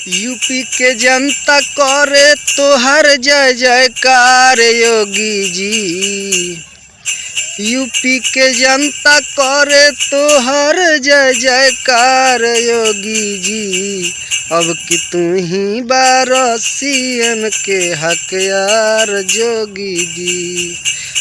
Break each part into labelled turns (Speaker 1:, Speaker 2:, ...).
Speaker 1: UP के जनता करे तोहर जय जयकार योगी जी। यूपी के जनता करे तोहर जय जयकार योगी जी। अब कि तू ही बारह सीएम के हकदार जोगी जी।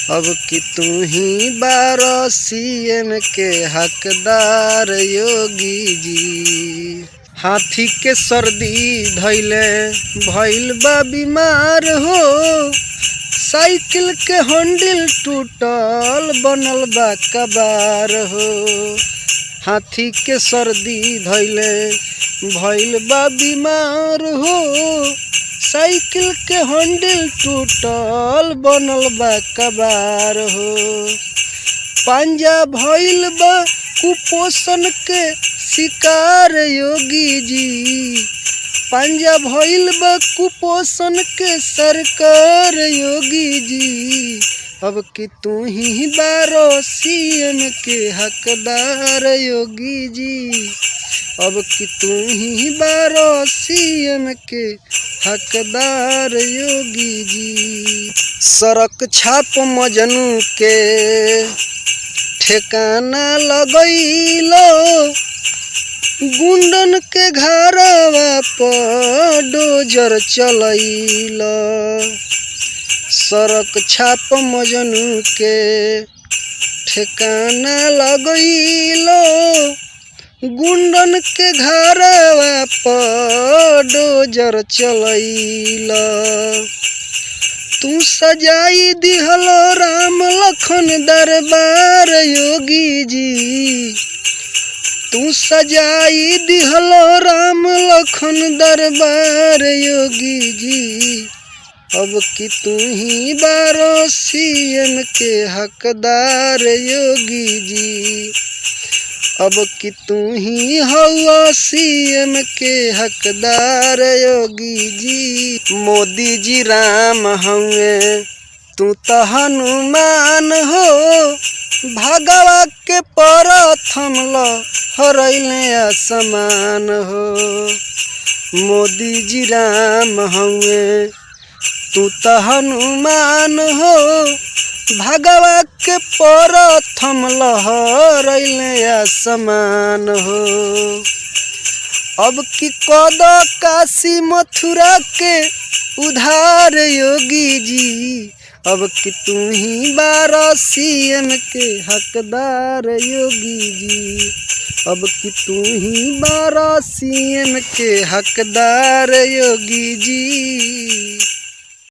Speaker 1: अब कि तू ही बारह सीएम के हकदार योगी जी। हाथी के सर्दी धैले भइल बा बीमार हो। साइकिल के हैंडल टूटल बनल बा कबार हो। हाथी के सर्दी धैले भइल बा बीमार हो। साइकिल के हैंडल टूटल बनल बा कबार हो। पंजा भइल बा कुपोषण के शिकार योगी जी। पंजा भइल बा कुपोषण के सरकार योगी जी। अब कि तू ही बारह सीएम के हकदार योगी जी। अब कि तू ही बारह सीएम के हकदार योगी जी। सड़क छाप मजनू के ठिकाना लगैलो। गुंडन के घरवा पर डोजर चलैला। सड़क छाप मजनू के ठिकाना लगैलो। गुंडन के घरवा पर डोजर चलैला। तू सजाई दिहलो राम लखन दरबार योगी जी। तू सजाई दिहलो राम लखन दरबार योगी जी। अब कि तू ही बारह सीएम के हकदार योगी जी। अब कि तू ही हवा सीएम के हकदार योगी जी। मोदी जी राम हउए तू तो हनुमान हो। भगवा के प्रथम हरैले आसमान हो। मोदी जी राम हउए तू तो हनुमान हो। भगवा के प्रथम लहरैले आसमान हो। अब कि कद काशी मथुरा के उधार योगी जी। अब कि तू ही बारह सीएम के हकदार योगी जी। अब कि तू ही बारह सीएम के हकदार योगी जी।